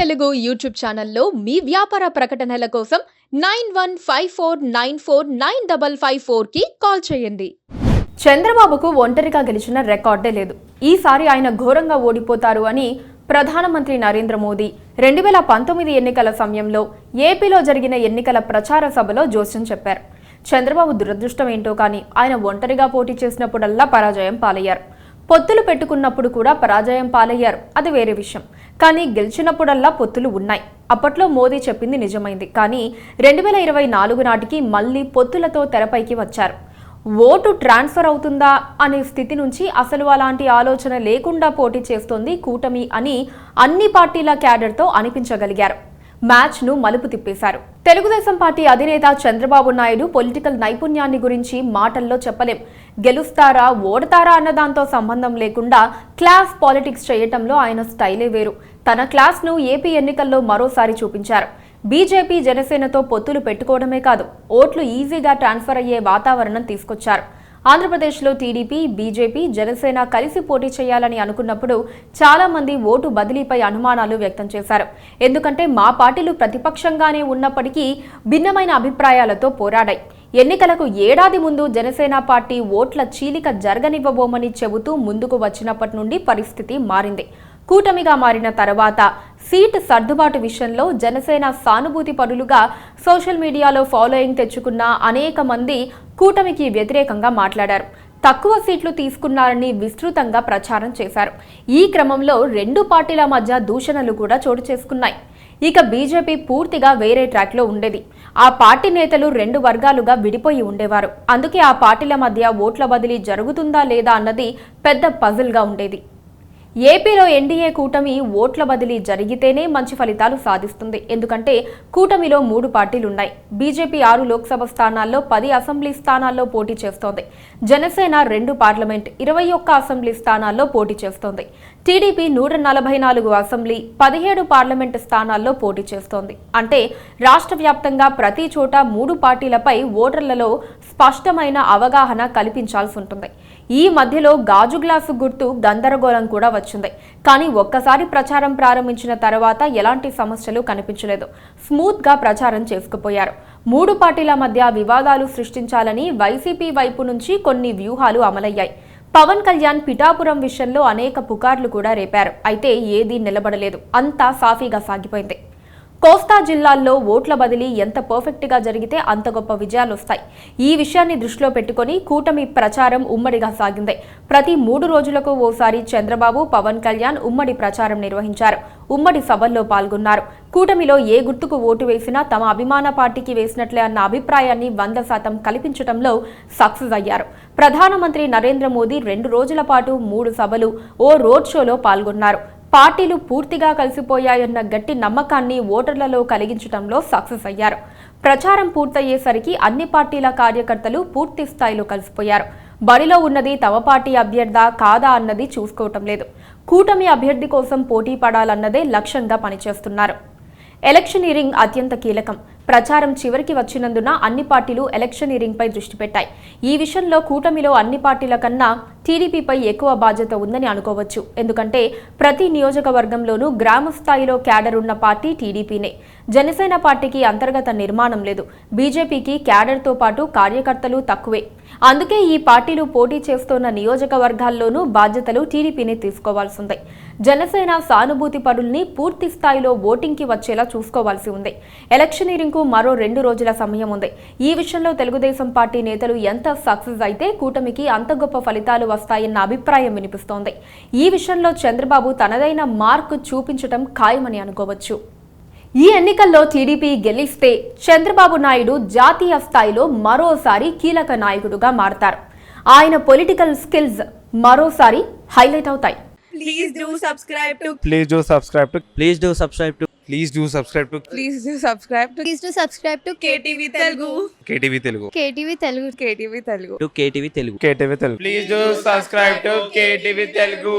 Telugu YouTube ఛానల్లో మీ వ్యాపార ప్రకటనల కోసం 9154949554 కి కాల్ చేయండి. చంద్రబాబుకు ఒంటరిగా గెలిచిన రికార్డే లేదు. ఈసారి ఆయన ఘోరంగా ఓడిపోతారు అని ప్రధానమంత్రి నరేంద్ర మోదీ 2019 ఎన్నికల సమయంలో ఏపీలో జరిగిన ఎన్నికల ప్రచార సభలో జోస్యం చెప్పారు. చంద్రబాబు దురదృష్టం ఏంటో కానీ ఆయన ఒంటరిగా పోటీ చేసినప్పుడల్లా పరాజయం పాలయ్యారు. పొత్తులు పెట్టుకున్నప్పుడు కూడా పరాజయం పాలయ్యారు, అది వేరే విషయం. కానీ గెలిచినప్పుడల్లా పొత్తులు ఉన్నాయి. అప్పట్లో మోదీ చెప్పింది నిజమైంది. కానీ 2024 నాటికి మళ్లీ పొత్తులతో తెరపైకి వచ్చారు. ఓటు ట్రాన్స్ఫర్ అవుతుందా అనే స్థితి నుంచి అసలు అలాంటి ఆలోచన లేకుండా పోటీ చేస్తోంది కూటమి అని అన్ని పార్టీల క్యాడర్తో అనిపించగలిగారు. మ్యాచ్ను మలుపు తిప్పేశారు. తెలుగుదేశం పార్టీ అధినేత చంద్రబాబు నాయుడు పొలిటికల్ నైపుణ్యాన్ని గురించి మాటల్లో చెప్పలేం. గెలుస్తారా ఓడతారా అన్నదాంతో సంబంధం లేకుండా క్లాస్ పాలిటిక్స్ చేయటంలో ఆయన స్టైలే వేరు. తన క్లాస్ను ఏపీ ఎన్నికల్లో మరోసారి చూపించారు. బీజేపీ జనసేనతో పొత్తులు పెట్టుకోవడమే కాదు, ఓట్లు ఈజీగా ట్రాన్స్ఫర్ అయ్యే వాతావరణం తీసుకొచ్చారు. ఆంధ్రప్రదేశ్లో టీడీపీ, బీజేపీ, జనసేన కలిసి పోటీ చేయాలని అనుకున్నప్పుడు చాలా మంది ఓటు బదిలీపై అనుమానాలు వ్యక్తం చేశారు. ఎందుకంటే మా పార్టీలు ప్రతిపక్షంగానే ఉన్నప్పటికీ భిన్నమైన అభిప్రాయాలతో పోరాడాయి. ఎన్నికలకు ఏడాది ముందు జనసేన పార్టీ ఓట్ల చీలిక జరగనివ్వబోమని చెబుతూ ముందుకు వచ్చినప్పటి నుండి పరిస్థితి మారింది. కూటమిగా మారిన తర్వాత సీట్ సర్దుబాటు విషయంలో జనసేన సానుభూతి పరులుగా సోషల్ మీడియాలో ఫాలోయింగ్ తెచ్చుకున్న అనేక మంది కూటమికి వ్యతిరేకంగా మాట్లాడారు. తక్కువ సీట్లు తీసుకున్నారని విస్తృతంగా ప్రచారం చేశారు. ఈ క్రమంలో రెండు పార్టీల మధ్య దూషణలు కూడా చోటు చేసుకున్నాయి. ఇక బీజేపీ పూర్తిగా వేరే ట్రాక్లో ఉండేది. ఆ పార్టీ నేతలు రెండు వర్గాలుగా విడిపోయి ఉండేవారు. అందుకే ఆ పార్టీల మధ్య ఓట్ల బదిలీ జరుగుతుందా లేదా అన్నది పెద్ద పజిల్గా ఉండేది. ఏపీలో ఎన్డీఏ కూటమి ఓట్ల బదిలీ జరిగితేనే మంచి ఫలితాలు సాధిస్తుంది. ఎందుకంటే కూటమిలో 3 పార్టీలున్నాయి. బీజేపీ 6 లోక్సభ స్థానాల్లో 10 అసెంబ్లీ స్థానాల్లో పోటీ చేస్తోంది. జనసేన 2 పార్లమెంట్ 21 అసెంబ్లీ స్థానాల్లో పోటీ చేస్తోంది. టీడీపీ 144 అసెంబ్లీ 17 పార్లమెంట్ స్థానాల్లో పోటీ చేస్తోంది. అంటే రాష్ట్ర వ్యాప్తంగా ప్రతి చోట 3 పార్టీలపై ఓటర్లలో స్పష్టమైన అవగాహన కల్పించాల్సి ఉంటుంది. ఈ మధ్యలో గాజు గ్లాసు గుర్తు గందరగోళం కూడా వచ్చింది. కానీ ఒక్కసారి ప్రచారం ప్రారంభించిన తర్వాత ఎలాంటి సమస్యలు కనిపించలేదు. స్మూత్గా ప్రచారం చేసుకుపోయారు. 3 పార్టీల మధ్య వివాదాలు సృష్టించాలని వైసీపీ వైపు నుంచి కొన్ని వ్యూహాలు అమలయ్యాయి. పవన్ కళ్యాణ్ పిఠాపురం విషయంలో అనేక పుకార్లు కూడా రేపారు. అయితే ఏదీ నిలబడలేదు. అంతా సాఫీగా సాగిపోయింది. కోస్తా జిల్లాల్లో ఓట్ల బదిలీ ఎంత పర్ఫెక్ట్గా జరిగితే అంత గొప్ప విజయాలు వస్తాయి. ఈ విషయాన్ని దృష్టిలో పెట్టుకుని కూటమి ప్రచారం ఉమ్మడిగా సాగింది. ప్రతి 3 రోజులకు ఓసారి చంద్రబాబు, పవన్ కళ్యాణ్ ఉమ్మడి ప్రచారం నిర్వహించారు. ఉమ్మడి సభల్లో పాల్గొన్నారు. కూటమిలో ఏ గుర్తుకు ఓటు వేసినా తమ అభిమాన పార్టీకి వేసినట్లే అన్న అభిప్రాయాన్ని 100% కల్పించడంలో సక్సెస్ అయ్యారు. ప్రధానమంత్రి నరేంద్ర మోదీ 2 రోజుల పాటు 3 సభలు, ఓ రోడ్ షోలో పాల్గొన్నారు. పార్టీలు పూర్తిగా కలిసిపోయాయన్న గట్టి నమ్మకాన్ని ఓటర్లలో కలిగించడంలో సక్సెస్ అయ్యారు. ప్రచారం పూర్తయ్యేసరికి అన్ని పార్టీల కార్యకర్తలు పూర్తి స్థాయిలో కలిసిపోయారు. బరిలో ఉన్నది తమ పార్టీ అభ్యర్థా కాదా అన్నది చూసుకోవటం లేదు. కూటమి అభ్యర్థి కోసం పోటీ పడాలన్నదే లక్ష్యంగా పనిచేస్తున్నారు. ఎలక్షనీరింగ్ అత్యంత కీలకం. ప్రచారం చివరికి వచ్చినందున అన్ని పార్టీలు ఎలక్షనీరింగ్పై దృష్టి పెట్టాయి. ఈ విషయంలో కూటమిలో అన్ని పార్టీల కన్నా టీడీపీపై ఎక్కువ బాధ్యత ఉందని అనుకోవచ్చు. ఎందుకంటే ప్రతి నియోజకవర్గంలోనూ గ్రామ స్థాయిలో క్యాడర్ ఉన్న పార్టీ టీడీపీనే. జనసేన పార్టీకి అంతర్గత నిర్మాణం లేదు. బీజేపీకి క్యాడర్తో పాటు కార్యకర్తలు తక్కువే. అందుకే ఈ పార్టీలు పోటీ చేస్తున్న నియోజకవర్గాల్లోనూ బాధ్యతలు టీడీపీనే తీసుకోవాల్సిందే. జనసేన సానుభూతి పరుల్ని పూర్తి స్థాయిలో ఓటింగ్కి వచ్చేలా చూసుకోవాల్సి ఉంది. ఎలక్షనీరింగ్కు మరో 2 రోజుల సమయం ఉంది. ఈ విషయంలో తెలుగుదేశం పార్టీ నేతలు ఎంత సక్సెస్ అయితే కూటమికి అంత గొప్ప ఫలితాలు వస్తాయన్న అభిప్రాయం వినిపిస్తోంది. ఈ విషయంలో చంద్రబాబు తనదైన మార్కు చూపించడం ఖాయమని అనుకోవచ్చు. ఈ ఎన్నికల్లో టీడీపీ గెలిస్తే చంద్రబాబు నాయుడు జాతీయ స్థాయిలో మరోసారి కీలక నాయకుడుగా మారతారు. ఆయన పొలిటికల్ స్కిల్స్ మరోసారి హైలైట్ అవుతాయి. Please do subscribe to Please do subscribe to Please do subscribe to Please do subscribe to Please do subscribe to Please do subscribe to KTV Telugu. KTV Telugu. KTV Telugu. KTV Telugu. KTV Telugu. KTV Telugu. Please do subscribe to KTV Telugu.